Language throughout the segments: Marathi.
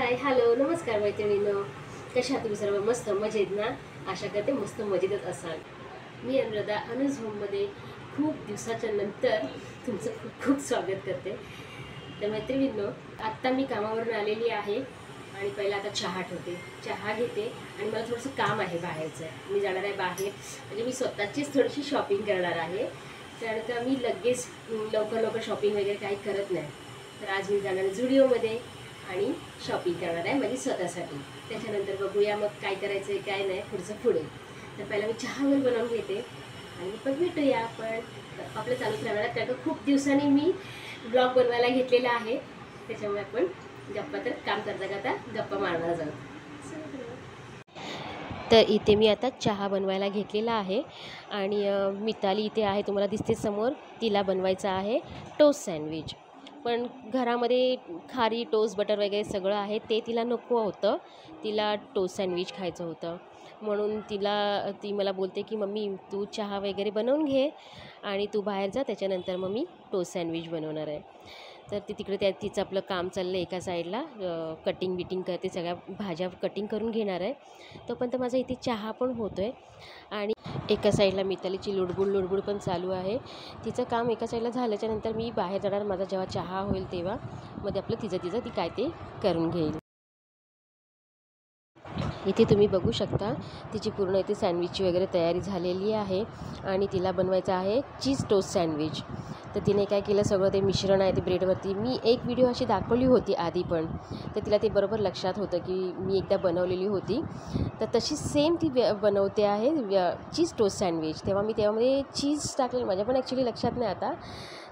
हाय हॅलो नमस्कार मैत्रिणींनो, कशा आहात तुम्ही सर्व? मस्त मजेत ना? आशा करते मस्त मजेतच असाल. मी अनुराधा अनुज होममध्ये खूप दिवसाच्या नंतर तुमचं खूप खूप स्वागत करते. तर मैत्रिणींनो, आत्ता मी कामावरून आलेली आहे आणि पहिला आता चहा घेते आणि मला थोडंसं काम आहे बाहेरचं. मी जाणार आहे बाहेर, म्हणजे मी स्वतःचीच थोडीशी शॉपिंग करणार आहे, कारण का मी लगेच लवकर शॉपिंग वगैरे काही करत नाही. तर आज मी जाणार आहे झुडिओमध्ये आणि शॉपिंग करणार आहे म्हणजे स्वतःसाठी. त्याच्यानंतर बघूया मग काय करायचं आहे काय नाही पुढे. तर पहिला मी चहा वगैरे बनवून घेते आणि मग भेटूया आपण. आपलं चालूच राहणार आहे, कारण खूप दिवसांनी मी ब्लॉग बनवायला घेतलेला आहे. त्याच्यामुळे आपण गप्पा तर काम करता गप्पा मारणार जाऊ. तर इथे मी आता चहा बनवायला घेतलेला आहे आणि मिताली इथे आहे, तुम्हाला दिसते समोर. तिला बनवायचं आहे टोस्ट सँडविच. पण घरामध्ये खारी टोस्ट बटर वगैरे सगळं आहे, ते तिला नको होतं. तिला टोस्ट सँडविच खायचं होतं, म्हणून ती मला बोलते की मम्मी तू चहा वगैरे बनवून घे आणि तू बाहेर जा, त्याच्यानंतर मग मी टोस्ट सँडविच बनवणार आहे. तर ती तिकडे तिचं आपलं काम चाललं आहे. एका साईडला कटिंग करते, सगळ्या भाज्या कटिंग करून घेणार आहे. तोपर्यंत माझा इथे चहा पण होतो आहे आणि एका साईडला मितालीची लुडबुड पण चालू आहे. तिचं काम एका साईडला झाल्याच्यानंतर मी बाहेर जाणार. माझा जेव्हा चहा होईल तेव्हा मध्ये आपलं तिचं ती काय ते करून घेईल. इथे तुम्ही बघू शकता तिची पूर्ण इथे सँडविचची वगैरे तयारी झालेली आहे आणि तिला बनवायचं आहे चीज टोस्ट सँडविच. तर तिने काय केलं, सगळं ते मिश्रण आहे ते ब्रेडवरती. मी एक व्हिडिओ अशी दाखवली होती आधी पण, तर तिला ते बरोबर लक्षात होतं की मी एकदा बनवलेली होती. तर तशी सेम ती बनवते आहे चीज टोस्ट सँडविच. तेव्हा मी त्यामध्ये चीज टाकलेलं, माझ्या पण ॲक्च्युली लक्षात नाही आता.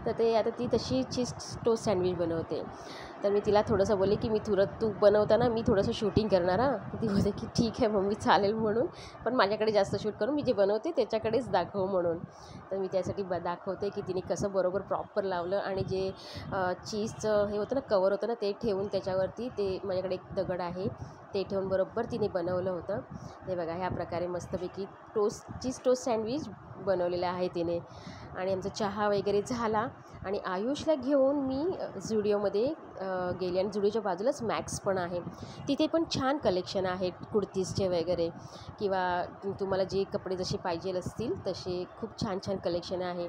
तर ते आता ती तशी चीज टोस्ट सँडविच बनवते. तर मी तिला थोडंसं बोलले की तू बनवताना मी थोडंसं शूटिंग करणार हां. ती बोलते की ठीक आहे मम्मी चालेल म्हणून, पण माझ्याकडे जास्त शूट करून मी जे बनवते त्याच्याकडेच दाखव म्हणून. तर मी त्यासाठी दाखवते की तिने कसं बरोबर प्रॉपर लावलं आणि जे चीजचं हे होतं ना, कवर होतं ना, ते ठेवून त्याच्यावरती ते माझ्याकडे एक दगड आहे ते ठेवून बरोबर तिने बनवलं होतं. ते बघा ह्या प्रकारे मस्तपैकी चीज टोस्ट सँडविच बनवलेलं आहे तिने. आणि आमचा चहा वगैरे झाला आणि आयुषला घेऊन मी झुडिओमध्ये गेली आणि झुडिओच्या बाजूलाच मॅक्स पण आहे. तिथे पण छान कलेक्शन आहे कुर्तीजचे वगैरे, किंवा तुम्हाला जे कपडे जसे पाहिजे असतील तसे खूप छान कलेक्शन आहे.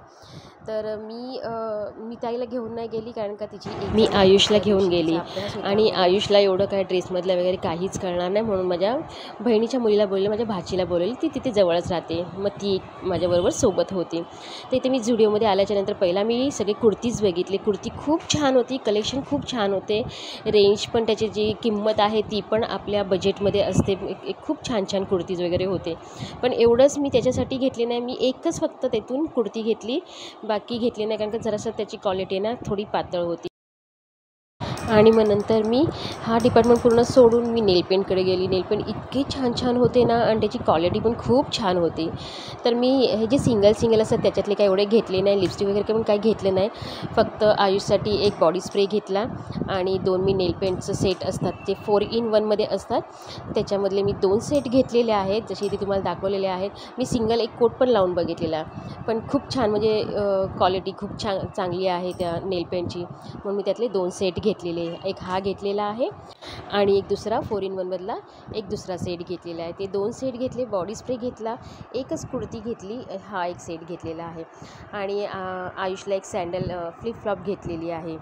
तर मी ताईला घेऊन नाही गेली, कारण का मी आयुषला घेऊन गेली आणि आयुषला एवढं काय ड्रेसमधलं वगैरे काहीच कळणार नाही, म्हणून माझ्या बहिणीच्या मुलीला बोलले, माझ्या भाचीला बोलले, ती तिथे जवळच राहते, मग ती माझ्याबरोबर सोबत होती. तर इथे मी झुडिओमध्ये आल्याच्यानंतर पहिला मी सगळे कुर्तीज बघितले. कुर्ती खूप छान होती, कलेक्शन खूप छान होते, रेंज पण त्याची जी किंमत आहे ती पण आपल्या बजेटमध्ये असते. खूप छान कुर्तीज वगैरे होते. पण एवढंच मी त्याच्यासाठी घेतले नाही, मी एकच फक्त त्यातून कुर्ती घेतली, बाकी घेतली नाही, कारण का जरासं त्याची क्वालिटी ना थोडी पातळ होती. आणि मग नंतर मी हा डिपार्टमेंट पूर्ण सोडून मी नेलपेंटकडे गेली. नेलपेंट इतके छान होते ना आणि त्याची क्वालिटी पण खूप छान होती. तर मी हे जे सिंगल असतात त्याच्यातले काही एवढे घेतले नाही, लिपस्टिक वगैरे पण काही घेतले नाही. फक्त आयुषसाठी एक बॉडी स्प्रे घेतला आणि 2 मी नेलपेंटचं सेट असतात, ते 4 in 1मध्ये असतात, त्याच्यामधले मी 2 सेट घेतलेले आहेत, जसे इथे तुम्हाला दाखवलेले आहेत. मी सिंगल एक कोट पण लावून बघितलेला, पण खूप छान, म्हणजे क्वालिटी खूप चांगली आहे त्या नेलपेंटची, म्हणून मी त्यातले 2 सेट घेतलेले. एक हा घेतलेला आहे आणि एक दुसरा 4 in 1 मधला एक दुसरा सेट घेतलेला आहे. ते 2 सेट घेतले. बॉडी स्प्रे घेतला, एकच कुर्ती घेतली, हा एक सेट घेतलेला आहे आणि आयुषला एक सँडल फ्लिपफ्लॉप घेतलेली आहे.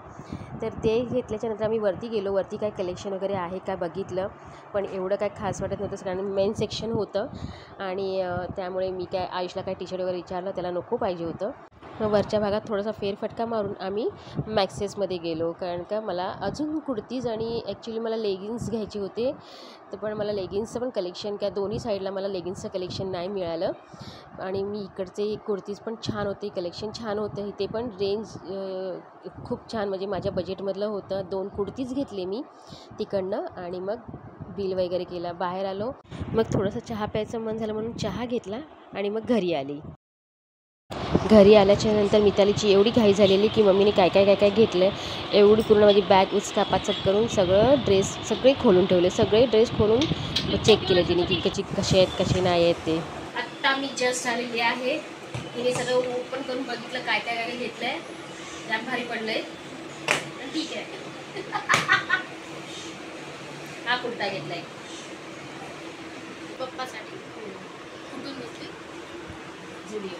तर ते घेतल्याच्यानंतर आम्ही वरती गेलो. वरती काय कलेक्शन वगैरे आहे काय बघितलं, पण एवढं काय खास वाटत नव्हतं, कारण मेन सेक्शन होतं आणि त्यामुळे मी काय आयुषला काय टी शर्ट वगैरे विचारलं, त्याला नको पाहिजे होतं. मग वरच्या भागात थोडासा फेरफटका मारून आम्ही मॅक्सेसमध्ये गेलो, कारण का मला अजून कुर्तीज आणि ॲक्च्युली मला लेगिन्स घ्यायचे होते. तर पण मला लेगिन्सचं पण कलेक्शन, काय दोन्ही साईडला मला लेगिन्सचं कलेक्शन नाही मिळालं आणि मी इकडचे कुर्तीज पण छान होते, कलेक्शन छान होतं. इथे पण रेंज खूप छान, म्हणजे माझ्या बजेटमधलं होतं. 2 कुर्तीज घेतले मी तिकडनं आणि मग बिल वगैरे केलं, बाहेर आलो. मग थोडंसं चहा प्यायचं मन झालं म्हणून चहा घेतला आणि मग घरी आली. घरी आल्याच्यानंतर मितालीची एवढी घाई झालेली की मम्मीने काय घेतलं आहे, एवढी पूर्ण माझी बॅग उचकापाचक करून सगळे खोलून ठेवले. सगळे ड्रेस खोलून चेक केले तिने की कसे आहेत कसे नाही आहेत ते. आत्ता मी जस्ट आलेली आहे, तिने सगळं ओपन करून बघितलं काय घेतलं आहे, जाम भारी पडलं आहे, ठीक आहे. हा कुर्ता घेतलाय पप्पासाठी. कुठून घेतली? जुडिओ.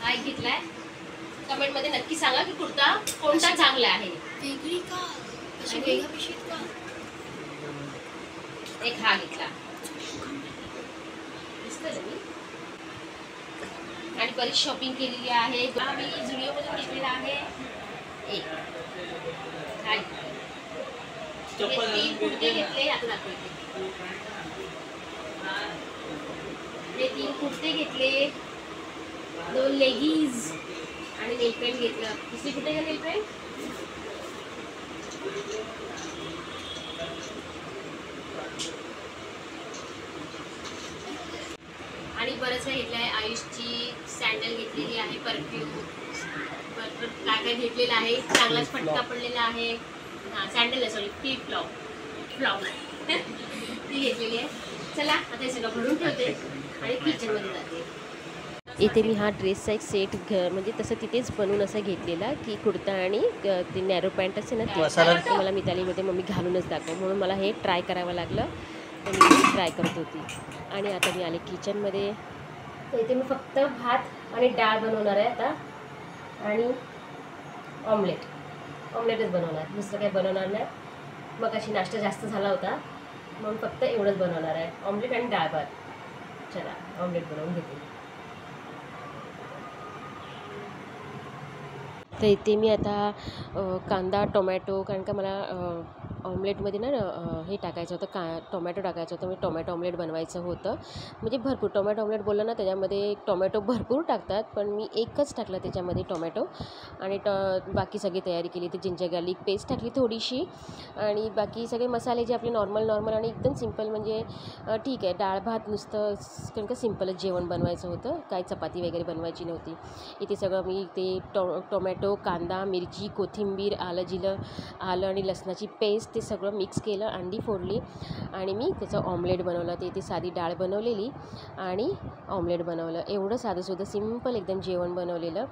हा एक घेतलाय. कमेंट मध्ये नक्की सांगा की कुर्ता कोणता चांगला आहे. वेगळी का? अशी वेगळ्या पिशवीत का? एक हा घेतला. दिसतंय ना मी. आणि बरीच शॉपिंग केलेली आहे. आम्ही जुडिओ मधून घेतलेला आहे. एक हा तीन कुर्ते घेतले. आता दाखवते. हे 3 कुर्ते घेतले, 2 लेगिन्स आणि नेलपेंट घेतलं. दुसरी कुठे गेली नेलपेंट? आणि बरंच काय घेतलं आहे. आयुषची सँडल घेतलेली आहे, परफ्यूम काय काय घेतलेलं आहे. चांगलाच फटका पडलेला आहे. हां सँडल आहे, सॉरी फ्लॉप ती घेतलेली आहे. चला आता हे सगळं भरून ठेवते आणि किचनमध्ये जाते. इथे मी हा ड्रेसचा एक सेट म्हणजे तसं तिथेच बनवून असं घेतलेला की कुर्ता आणि ते नॅरो पॅन्ट असते ना ते मला मितालीमध्ये मम्मी घालूनच दाखव म्हणून मला हे ट्राय करावं लागलं. तर मी ट्राय करत होती. आणि आता मी आले किचनमध्ये. तर इथे मी फक्त भात आणि डाळ बनवणार आहे आता आणि ऑमलेटच बनवणार. दुसरं काही बनवणार नाही. मग अशी नाश्ता जास्त झाला होता म्हणून फक्त एवढंच बनवणार आहे, ऑमलेट आणि डाळ भात. चला ऑमलेट बनवून घेते. तर इथे मी आता कांदा टोमॅटो, कारण का मला ऑमलेटमध्ये ना हे टाकायचं होतं, टोमॅटो टाकायचं होतं. म्हणजे टोमॅटो ऑमलेट बनवायचं होतं. म्हणजे भरपूर टोमॅटो ऑमलेट बोललं ना त्याच्यामध्ये टोमॅटो भरपूर टाकतात, पण मी एकच टाकलं त्याच्यामध्ये टोमॅटो. आणि बाकी सगळी तयारी केली. ते जिंजर गार्लिक पेस्ट टाकली थोडीशी आणि बाकी सगळे मसाले जे आपले नॉर्मल आणि एकदम सिंपल. म्हणजे ठीक आहे, डाळ भात नुसतं, कारण का सिंपलच जेवण बनवायचं होतं, काही चपाती वगैरे बनवायची नव्हती. इथे सगळं मी ते टोमॅटो, कांदा, मिरची, कोथिंबीर, आलं आणि लसणाची पेस्ट ते सगळं मिक्स केलं, अंडी फोडली आणि मी त्याचं ऑमलेट बनवलं. ते साधी डाळ बनवलेली आणि ऑमलेट बनवलं. एवढं साधंसुधं सिंपल एकदम जेवण बनवलेलं.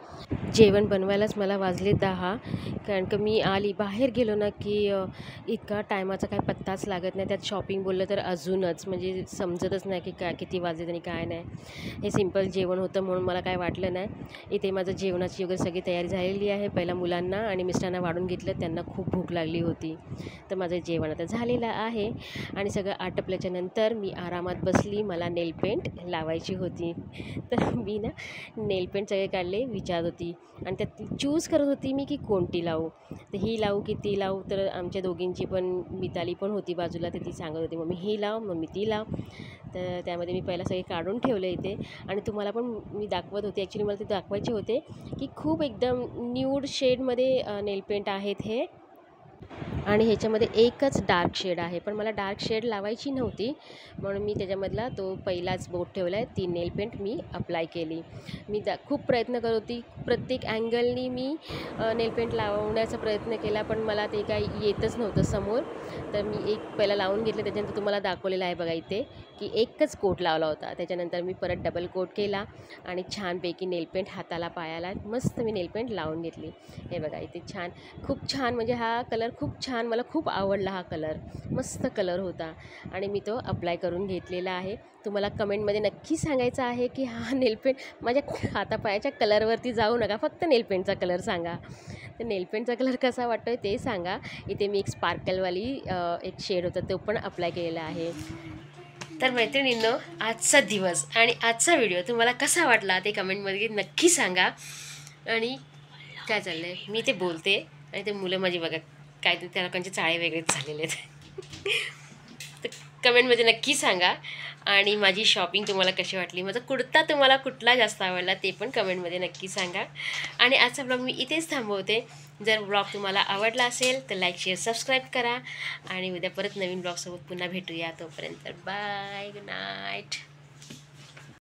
जेवण बनवायलाच मला वाजले 10, कारण का मी बाहेर गेलो ना की इतका टायमाचा काही पत्ताच लागत नाही. त्यात शॉपिंग बोललं तर अजूनच म्हणजे समजतच नाही की किती वाजलेत आणि काय नाही. हे सिंपल जेवण होतं म्हणून मला काय वाटलं नाही. इथे माझं जेवणाची वगैरे सगळी तयारी झालेली आहे. पहिला मुलांना आणि मिस्टरांना वाढून घेतलं, त्यांना खूप भूक लागली होती. तर माझं जेवण आता झालेलं आहे आणि सगळं आटपल्याच्या नंतर मी आरामात बसली. मला नेलपेंट लावायची होती. तर मी ना नेलपेंट सगळे काढले, विचारत होती आणि त्यात चूज करत होती मी की कोणती लावू. तर ही लावू की ती लावू. तर आमच्या दोघींची पण मिताली पण होती बाजूला, तर ती सांगत होती मम्मी ही लाव, मम्मी ती लाव. तर त्यामध्ये मी पहिला सगळे काढून ठेवले इथे आणि तुम्हाला पण मी दाखवत होते. ॲक्च्युली मला ते दाखवायचे होते की खूप एकदम न्यूड शेडमध्ये नेलपेंट आहेत हे आणि ह्याच्यामध्ये एकच डार्क शेड आहे. पण मला डार्क शेड लावायची नव्हती म्हणून मी त्याच्यामधला तो पहिलाच बोट ठेवला आहे. ती नेलपेंट मी अप्लाय केली. मी खूप प्रयत्न करत होती, प्रत्येक अँगलनी मी नेलपेंट लावण्याचा प्रयत्न केला, पण मला ते काही येतच नव्हतं समोर. तर मी एक पहिला लावून घेतलं, त्याच्यानंतर तुम्हाला दाखवलेलं आहे बघा इथे की एकच कोट लावला होता. त्याच्यानंतर मी परत डबल कोट केला आणि छानपैकी नेलपेंट हाताला पायाला मस्त मी नेलपेंट लावून घेतली. हे बघा इथे छान, खूप छान. म्हणजे हा कलर खूप छान, मला खूप आवडला हा कलर, मस्त कलर होता आणि मी तो अप्लाय करून घेतलेला आहे. तुम्हाला कमेंटमध्ये नक्की सांगायचं आहे की हा नेलपेंट माझ्या हातापायाच्या कलरवरती जाऊ नका, फक्त नेलपेंटचा कलर सांगा. तर नेलपेंटचा कलर कसा वाटतो आहे ते सांगा. इथे मी एक स्पार्कलवाली एक शेड होता तो पण अप्लाय केलेला आहे. तर मैत्रिणींनो, आजचा दिवस आणि आजचा व्हिडिओ तुम्हाला कसा वाटला ते कमेंटमध्ये नक्की सांगा. आणि काय चाललं आहे, मी ते बोलते आणि ते मुलं माझी बघा काय त्या लोकांचे चाळे वेगळेच झालेले आहेत. तर कमेंटमध्ये नक्की सांगा. आणि माझी शॉपिंग तुम्हाला कशी वाटली, माझा कुर्ता तुम्हाला कुठला जास्त आवडला ते पण कमेंटमध्ये नक्की सांगा. आणि आजचा ब्लॉग मी इथेच थांबवते. जर ब्लॉग तुम्हाला आवडला असेल तर लाईक शेअर सबस्क्राईब करा आणि उद्या परत नवीन ब्लॉगसोबत पुन्हा भेटूया. तोपर्यंत बाय, गुड नाईट.